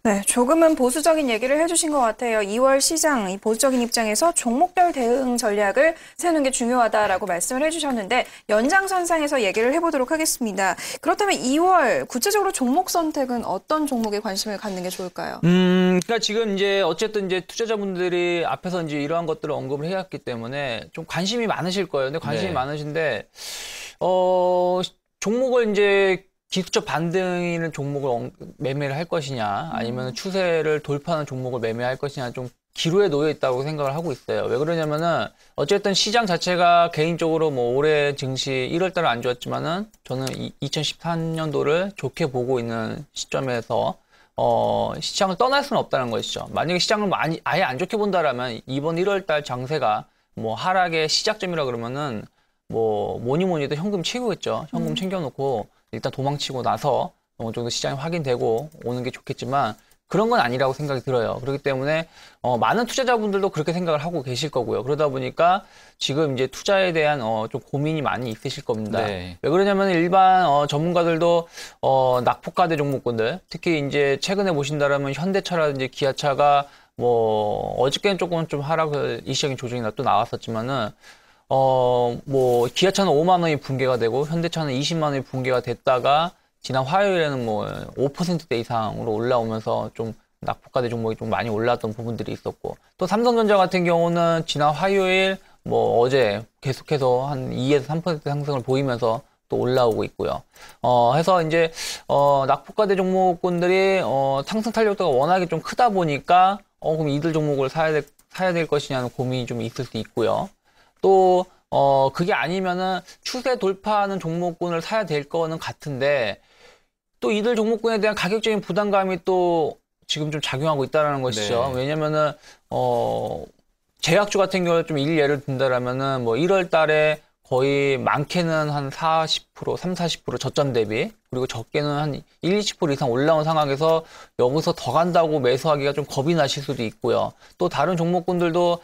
네, 조금은 보수적인 얘기를 해주신 것 같아요. 2월 시장, 이 보수적인 입장에서 종목별 대응 전략을 세우는 게 중요하다라고 말씀을 해주셨는데 연장선상에서 얘기를 해보도록 하겠습니다. 그렇다면 2월 구체적으로 종목 선택은 어떤 종목에 관심을 갖는 게 좋을까요? 그러니까 지금 이제 어쨌든 이제 투자자분들이 앞에서 이제 이러한 것들을 언급을 해왔기 때문에 좀 관심이 많으실 거예요. 근데 관심이 네. 많으신데, 종목을 이제 기술적 반등이는 종목을 매매를 할 것이냐, 아니면 추세를 돌파하는 종목을 매매할 것이냐, 좀 기로에 놓여 있다고 생각을 하고 있어요. 왜 그러냐면은, 어쨌든 시장 자체가 개인적으로 뭐 올해 증시 1월 달은 안 좋았지만은, 저는 2013년도를 좋게 보고 있는 시점에서, 시장을 떠날 수는 없다는 것이죠. 만약에 시장을 아예 안 좋게 본다라면, 이번 1월 달 장세가 뭐 하락의 시작점이라 그러면은, 뭐, 뭐니 해도 현금 채우겠죠. 현금 챙겨놓고, 일단 도망치고 나서 어느 정도 시장이 확인되고 오는 게 좋겠지만 그런 건 아니라고 생각이 들어요. 그렇기 때문에 많은 투자자분들도 그렇게 생각을 하고 계실 거고요. 그러다 보니까 지금 이제 투자에 대한 좀 고민이 많이 있으실 겁니다. 네. 왜 그러냐면 일반 전문가들도 낙폭과대 종목군들, 특히 이제 최근에 보신다라면 현대차라든지 기아차가 뭐 어저께는 조금 좀 하락을 일시적인 조정이 또 나왔었지만은 뭐, 기아차는 5만 원이 붕괴가 되고, 현대차는 20만 원이 붕괴가 됐다가, 지난 화요일에는 뭐, 5%대 이상으로 올라오면서 좀, 낙폭과대 종목이 좀 많이 올랐던 부분들이 있었고, 또 삼성전자 같은 경우는 지난 화요일, 뭐, 어제 계속해서 한 2에서 3% 상승을 보이면서 또 올라오고 있고요. 해서 이제, 낙폭과대 종목군들이, 상승 탄력도가 워낙에 좀 크다 보니까, 그럼 이들 종목을 사야 될 것이냐는 고민이 좀 있을 수 있고요. 또, 그게 아니면은 추세 돌파하는 종목군을 사야 될 거는 같은데, 또 이들 종목군에 대한 가격적인 부담감이 또 지금 좀 작용하고 있다는 것이죠. 네. 왜냐면은, 제약주 같은 경우에 좀 예를 든다라면은, 뭐 1월 달에 거의 많게는 한 40%, 3, 40% 저점 대비, 그리고 적게는 한 1, 20% 이상 올라온 상황에서 여기서 더 간다고 매수하기가 좀 겁이 나실 수도 있고요. 또 다른 종목군들도,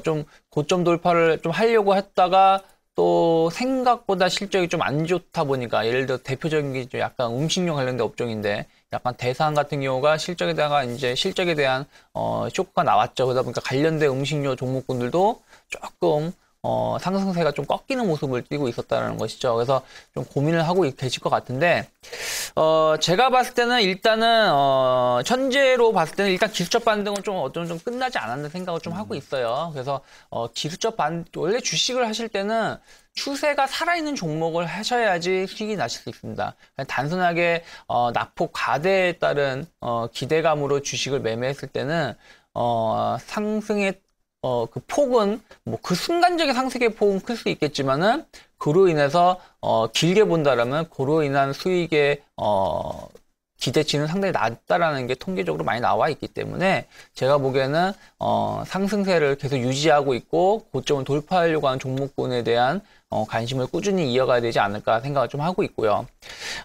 좀 고점 돌파를 좀 하려고 했다가 또 생각보다 실적이 좀 안 좋다 보니까, 예를 들어 대표적인 게 좀 약간 음식료 관련된 업종인데, 약간 대상 같은 경우가 실적에다가 이제 실적에 대한, 쇼크가 나왔죠. 그러다 보니까 관련된 음식료 종목군들도 조금 상승세가 좀 꺾이는 모습을 띠고 있었다는 것이죠. 그래서 좀 고민을 하고 계실 것 같은데, 제가 봤을 때는 일단은, 현재로 봤을 때는 일단 기술적 반등은 좀 어떤 좀 끝나지 않았는 생각을 좀 하고 있어요. 그래서, 원래 주식을 하실 때는 추세가 살아있는 종목을 하셔야지 수익이 나실 수 있습니다. 그냥 단순하게, 낙폭 과대에 따른, 기대감으로 주식을 매매했을 때는, 상승의 그 폭은, 뭐, 그 순간적인 상승의 폭은 클 수 있겠지만은, 그로 인해서, 길게 본다라면, 그로 인한 수익의, 기대치는 상당히 낮다라는 게 통계적으로 많이 나와 있기 때문에, 제가 보기에는, 상승세를 계속 유지하고 있고, 고점을 돌파하려고 하는 종목군에 대한, 관심을 꾸준히 이어가야 되지 않을까 생각을 좀 하고 있고요.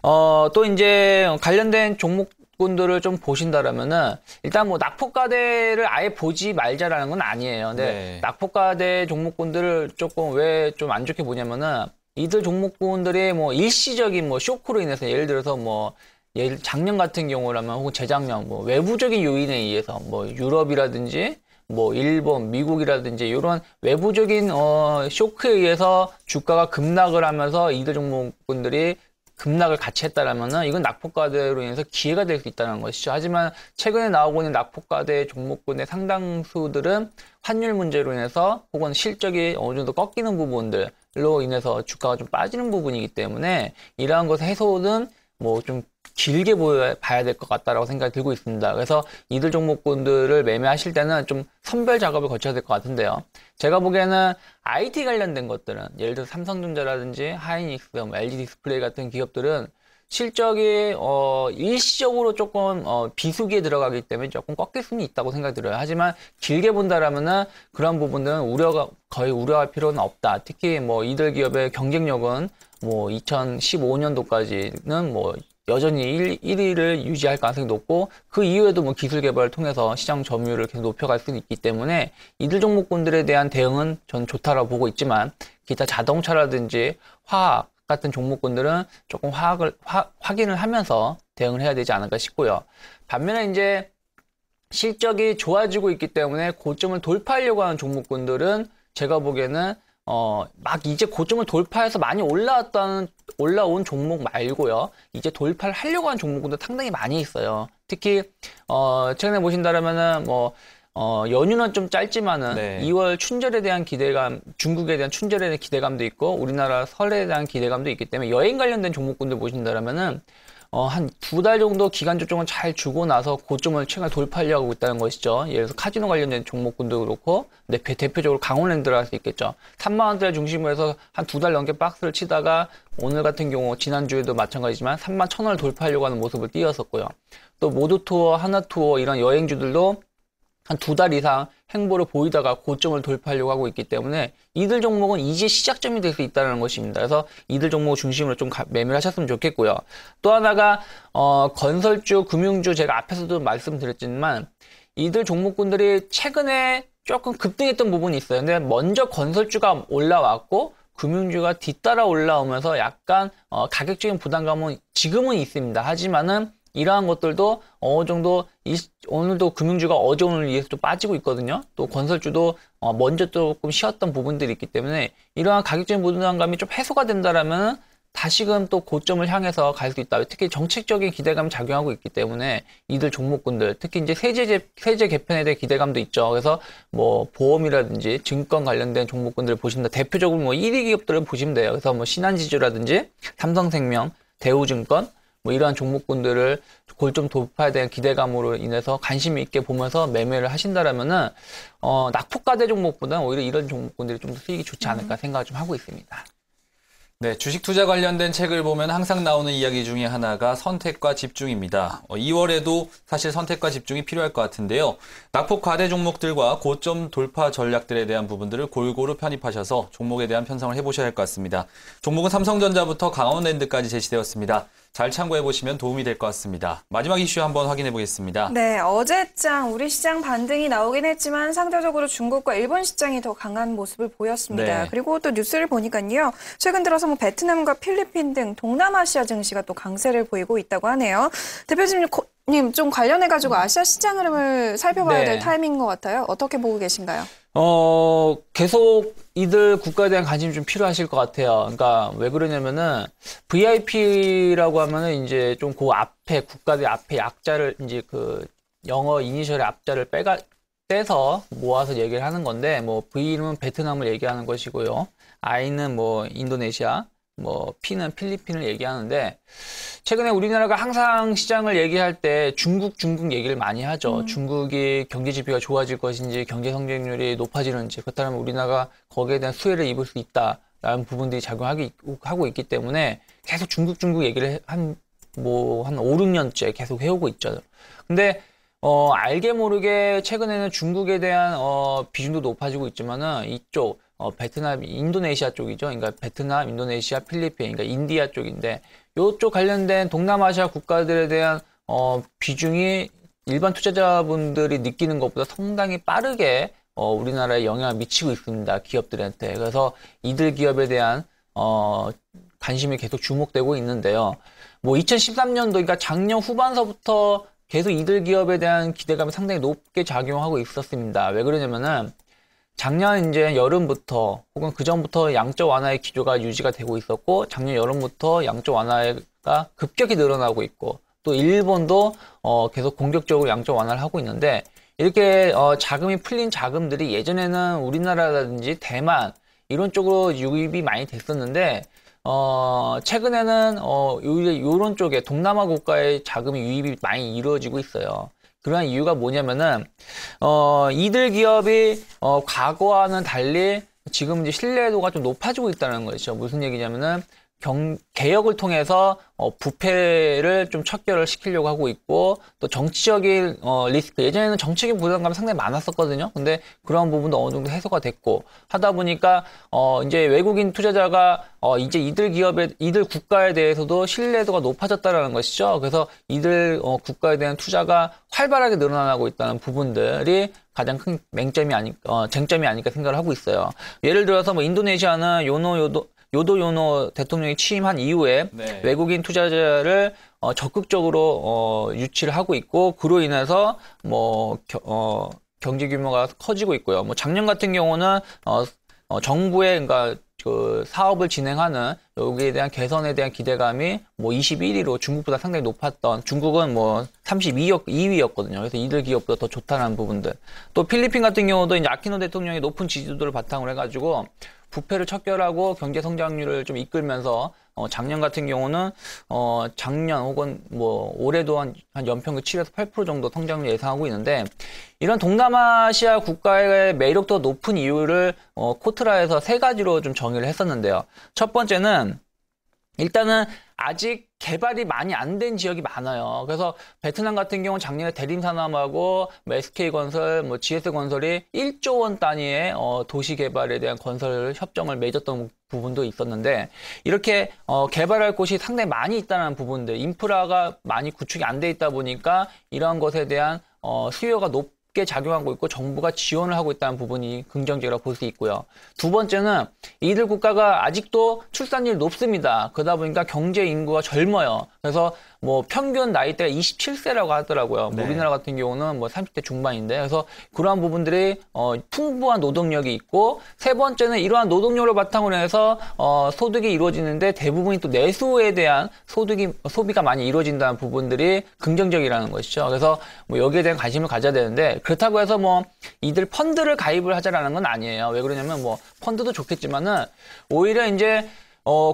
또 이제 관련된 종목군들을 좀 보신다라면은 일단 뭐 낙폭과대를 아예 보지 말자라는 건 아니에요. 근데 네. 낙폭과대 종목군들을 조금 왜 좀 안 좋게 보냐면은 이들 종목군들이 뭐 일시적인 뭐 쇼크로 인해서 예를 들어서 뭐 작년 같은 경우라면 혹은 재작년 뭐 외부적인 요인에 의해서 뭐 유럽이라든지 뭐 일본, 미국이라든지 이런 외부적인 쇼크에 의해서 주가가 급락을 하면서 이들 종목군들이 급락을 같이 했다라면은 이건 낙폭과대로 인해서 기회가 될 수 있다는 것이죠. 하지만 최근에 나오고 있는 낙폭과대 종목군의 상당수들은 환율 문제로 인해서 혹은 실적이 어느 정도 꺾이는 부분들로 인해서 주가가 좀 빠지는 부분이기 때문에 이러한 것의 해소는 뭐 좀 길게 봐야 될 것 같다라고 생각이 들고 있습니다. 그래서 이들 종목군들을 매매하실 때는 좀 선별 작업을 거쳐야 될 것 같은데요. 제가 보기에는 IT 관련된 것들은 예를 들어 삼성전자라든지 하이닉스, 뭐 LG 디스플레이 같은 기업들은 실적이 일시적으로 조금 비수기에 들어가기 때문에 조금 꺾일 수는 있다고 생각이 들어요. 하지만 길게 본다라면은 그런 부분들은 거의 우려할 필요는 없다. 특히 뭐 이들 기업의 경쟁력은 뭐 2015년도까지는 뭐 여전히 1위를 유지할 가능성이 높고 그 이후에도 뭐 기술 개발을 통해서 시장 점유율을 계속 높여갈 수는 있기 때문에 이들 종목군들에 대한 대응은 저는 좋다라고 보고 있지만 기타 자동차라든지 화학 같은 종목군들은 조금 확인을 하면서 대응을 해야 되지 않을까 싶고요. 반면에 이제 실적이 좋아지고 있기 때문에 고점을 돌파하려고 하는 종목군들은 제가 보기에는 막 이제 고점을 돌파해서 많이 올라온 종목 말고요. 이제 돌파를 하려고 하는 종목군도 상당히 많이 있어요. 특히 최근에 보신다면은 연휴는 좀 짧지만은 네. 2월 춘절에 대한 기대감, 중국에 대한 춘절에 대한 기대감도 있고 우리나라 설에 대한 기대감도 있기 때문에 여행 관련된 종목군들 보신다면은 한 2달 정도 기간 조정을 잘 주고 나서 고점을 최근에 돌파하려고 하고 있다는 것이죠. 예를 들어서 카지노 관련된 종목군도 그렇고, 근데 대표적으로 강원랜드를 할 수 있겠죠. 3만 원대 중심으로 해서 한 2달 넘게 박스를 치다가 오늘 같은 경우 지난주에도 마찬가지지만 3만 1,000원을 돌파하려고 하는 모습을 띄었었고요. 또 모두투어, 하나투어 이런 여행주들도 한 2달 이상 행보를 보이다가 고점을 돌파하려고 하고 있기 때문에 이들 종목은 이제 시작점이 될 수 있다는 것입니다. 그래서 이들 종목 중심으로 좀 매매를 하셨으면 좋겠고요. 또 하나가 건설주, 금융주 제가 앞에서도 말씀드렸지만 이들 종목군들이 최근에 조금 급등했던 부분이 있어요. 근데 먼저 건설주가 올라왔고 금융주가 뒤따라 올라오면서 약간 가격적인 부담감은 지금은 있습니다. 하지만은 이러한 것들도 어느 정도 오늘도 금융주가 어제 오늘 위해서 좀 빠지고 있거든요. 또 건설주도 먼저 조금 쉬었던 부분들이 있기 때문에 이러한 가격적인 부담감이 좀 해소가 된다라면 다시금 또 고점을 향해서 갈 수 있다. 특히 정책적인 기대감이 작용하고 있기 때문에 이들 종목군들 특히 이제 세제 개편에 대한 기대감도 있죠. 그래서 보험이라든지 증권 관련된 종목군들을 보시면 대표적으로 1위 기업들을 보시면 돼요. 그래서 신한지주라든지 삼성생명, 대우증권 이러한 종목군들을 고점 돌파에 대한 기대감으로 인해서 관심 있게 보면서 매매를 하신다라면은 낙폭과대 종목보다는 오히려 이런 종목군들이 좀 더 수익이 좋지 않을까 생각을 좀 하고 있습니다. 네, 주식 투자 관련된 책을 보면 항상 나오는 이야기 중에 하나가 선택과 집중입니다. 2월에도 사실 선택과 집중이 필요할 것 같은데요. 낙폭 과대 종목들과 고점 돌파 전략들에 대한 부분들을 골고루 편입하셔서 종목에 대한 편성을 해보셔야 할 것 같습니다. 종목은 삼성전자부터 강원랜드까지 제시되었습니다. 잘 참고해보시면 도움이 될 것 같습니다. 마지막 이슈 한번 확인해 보겠습니다. 네, 어제장 우리 시장 반등이 나오긴 했지만 상대적으로 중국과 일본 시장이 더 강한 모습을 보였습니다. 네. 그리고 또 뉴스를 보니까요. 최근 들어서 베트남과 필리핀 등 동남아시아 증시가 또 강세를 보이고 있다고 하네요. 대표님 좀 관련해가지고 아시아 시장 흐름을 살펴봐야 네. 될 타이밍인 것 같아요. 어떻게 보고 계신가요? 계속 이들 국가에 대한 관심이 좀 필요하실 것 같아요. 그러니까 왜 그러냐면은 VIP라고 하면은 이제 좀 그 앞에 국가들 앞에 약자를 이제 그 영어 이니셜의 앞자를 떼서 모아서 얘기를 하는 건데 V는 베트남을 얘기하는 것이고요. I는 인도네시아, P는 필리핀을 얘기하는데 최근에 우리나라가 항상 시장을 얘기할 때 중국 얘기를 많이 하죠. 중국이 경제 지표가 좋아질 것인지 경제 성장률이 높아지는지 그렇다면 우리나라가 거기에 대한 수혜를 입을 수 있다라는 부분들이 작용하고 있기 때문에 계속 중국 얘기를 한 5, 6년째 계속 해오고 있죠. 근데 알게 모르게 최근에는 중국에 대한 비중도 높아지고 있지만은 이쪽 베트남, 인도네시아 쪽이죠. 그러니까 베트남, 인도네시아, 필리핀, 그러니까 인디아 쪽인데 이쪽 관련된 동남아시아 국가들에 대한 비중이 일반 투자자분들이 느끼는 것보다 상당히 빠르게 우리나라에 영향을 미치고 있습니다. 기업들한테. 그래서 이들 기업에 대한 관심이 계속 주목되고 있는데요. 2013년도, 그러니까 작년 후반서부터 계속 이들 기업에 대한 기대감이 상당히 높게 작용하고 있었습니다. 왜 그러냐면은 작년 이제 여름부터 혹은 그 전부터 양적 완화의 기조가 유지가 되고 있었고 작년 여름부터 양적 완화가 급격히 늘어나고 있고 또 일본도 계속 공격적으로 양적 완화를 하고 있는데 이렇게 자금이 풀린 자금들이 예전에는 우리나라라든지 대만 이런 쪽으로 유입이 많이 됐었는데 최근에는 이런 쪽에 동남아 국가의 자금이 유입이 많이 이루어지고 있어요. 그러한 이유가 뭐냐면은 이들 기업이 과거와는 달리 지금 이제 신뢰도가 좀 높아지고 있다는 것이죠. 무슨 얘기냐면은 개혁을 통해서 부패를 좀 척결을 시키려고 하고 있고 또 정치적인 리스크 예전에는 정치적인 부담감이 상당히 많았었거든요. 근데 그런 부분도 어느 정도 해소가 됐고 하다 보니까 이제 외국인 투자자가 이제 이들 국가에 대해서도 신뢰도가 높아졌다라는 것이죠. 그래서 이들 국가에 대한 투자가 활발하게 늘어나고 있다는 부분들이 가장 큰 쟁점이 아닐까 생각을 하고 있어요. 예를 들어서 인도네시아는 요노 대통령이 취임한 이후에 네. 외국인 투자자를 적극적으로 유치를 하고 있고 그로 인해서 뭐 경제 규모가 커지고 있고요. 뭐 작년 같은 경우는 정부의 그러니까 그 사업을 진행하는 여기에 대한 개선에 대한 기대감이 뭐 21위로 중국보다 상당히 높았던 중국은 뭐 2위였거든요. 그래서 이들 기업보다 더 좋다는 부분들. 또 필리핀 같은 경우도 이제 아키노 대통령이 높은 지지도를 바탕으로 해가지고 부패를 척결하고 경제 성장률을 좀 이끌면서 작년 같은 경우는 작년 혹은 뭐 올해도 한 연평균 7에서 8% 정도 성장률 예상하고 있는데 이런 동남아시아 국가의 매력도 높은 이유를 코트라에서 세 가지로 좀 정의를 했었는데요. 첫 번째는 일단은 아직 개발이 많이 안 된 지역이 많아요. 그래서 베트남 같은 경우는 작년에 대림산업하고 SK건설, 뭐 GS건설이 1조 원 단위의 도시 개발에 대한 건설 협정을 맺었던 부분도 있었는데 이렇게 개발할 곳이 상당히 많이 있다는 부분들, 인프라가 많이 구축이 안 돼 있다 보니까 이러한 것에 대한 수요가 높게 작용하고 있고 정부가 지원을 하고 있다는 부분이 긍정적이라고 볼 수 있고요. 두 번째는 이들 국가가 아직도 출산율이 높습니다. 그러다 보니까 경제 인구가 젊어요. 그래서 뭐 평균 나이대가 27세라고 하더라고요. 네. 우리나라 같은 경우는 뭐 30대 중반인데 그래서 그러한 부분들이 풍부한 노동력이 있고 세 번째는 이러한 노동력을 바탕으로 해서 소득이 이루어지는데 대부분이 또 내수에 대한 소비가 많이 이루어진다는 부분들이 긍정적이라는 것이죠. 그래서 뭐 여기에 대한 관심을 가져야 되는데 그렇다고 해서 뭐 이들 펀드를 가입을 하자라는 건 아니에요. 왜 그러냐면 뭐 펀드도 좋겠지만은 오히려 이제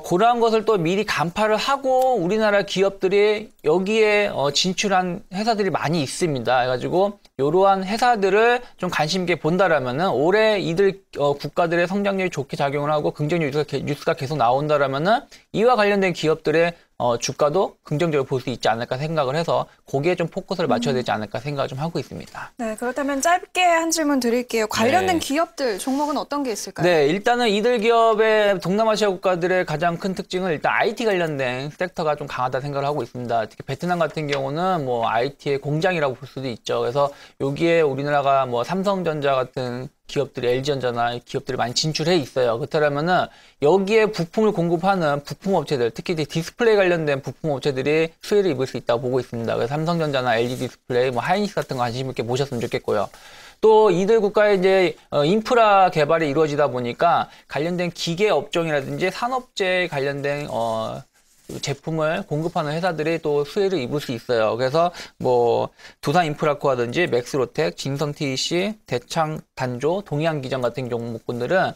그러한 것을 또 미리 간파를 하고 우리나라 기업들이 여기에 진출한 회사들이 많이 있습니다. 해가지고 이러한 회사들을 좀 관심 있게 본다라면은 올해 이들 국가들의 성장률이 좋게 작용을 하고 긍정적 뉴스가 계속 나온다라면은 이와 관련된 기업들의 주가도 긍정적으로 볼 수 있지 않을까 생각을 해서 거기에 좀 포커스를 맞춰야 되지 않을까 생각을 좀 하고 있습니다. 네, 그렇다면 짧게 한 질문 드릴게요. 관련된 네. 기업들 종목은 어떤 게 있을까요? 네, 일단은 이들 기업의 동남아시아 국가들의 가장 큰 특징은 일단 IT 관련된 섹터가 좀 강하다 생각을 하고 있습니다. 특히 베트남 같은 경우는 뭐 IT의 공장이라고 볼 수도 있죠. 그래서 여기에 우리나라가 뭐 삼성전자 같은 기업들이 LG전자나 기업들이 많이 진출해 있어요. 그렇다면은 여기에 부품을 공급하는 부품 업체들, 특히 디스플레이 관련된 부품 업체들이 수혜를 입을 수 있다고 보고 있습니다. 그래서 삼성전자나 LG 디스플레이, 뭐 하이닉스 같은 거 관심 있게 보셨으면 좋겠고요. 또 이들 국가의 이제 인프라 개발이 이루어지다 보니까 관련된 기계 업종이라든지 산업재 관련된 제품을 공급하는 회사들이 또 수혜를 입을 수 있어요. 그래서 뭐 두산인프라코라든지 맥스로텍, 진성TEC, 대창단조, 동해안기전 같은 종목군들은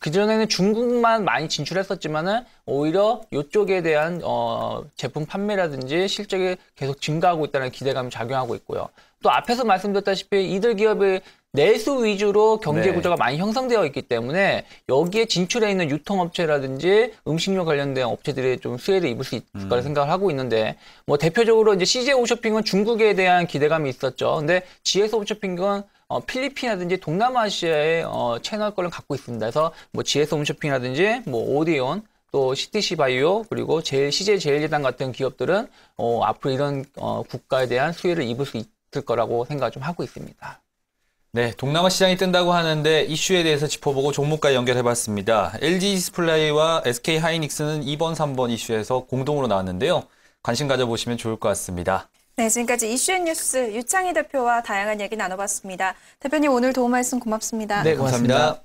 그전에는 중국만 많이 진출했었지만은 오히려 이쪽에 대한 제품 판매라든지 실적이 계속 증가하고 있다는 기대감이 작용하고 있고요. 또 앞에서 말씀드렸다시피 이들 기업의 내수 위주로 경제 구조가 많이 형성되어 있기 때문에 여기에 진출해 있는 유통업체라든지 음식료 관련된 업체들이 좀 수혜를 입을 수 있을 거라 생각을 하고 있는데 뭐 대표적으로 이제 CJ 홈쇼핑은 중국에 대한 기대감이 있었죠. 근데 GS 홈쇼핑은 필리핀이라든지 동남아시아의 채널권을 갖고 있습니다. 그래서 뭐 GS 홈쇼핑이라든지 뭐 오디온 또 CTC 바이오 그리고 CJ 제일제당 같은 기업들은 앞으로 이런 국가에 대한 수혜를 입을 수 있을 거라고 생각을 좀 하고 있습니다. 네, 동남아 시장이 뜬다고 하는데 이슈에 대해서 짚어보고 종목과 연결해봤습니다. LG 디스플레이와 SK 하이닉스는 2번, 3번 이슈에서 공동으로 나왔는데요. 관심 가져보시면 좋을 것 같습니다. 네, 지금까지 이슈앤뉴스 유창희 대표와 다양한 얘기 나눠봤습니다. 대표님 오늘 도움 말씀 고맙습니다. 네, 고맙습니다.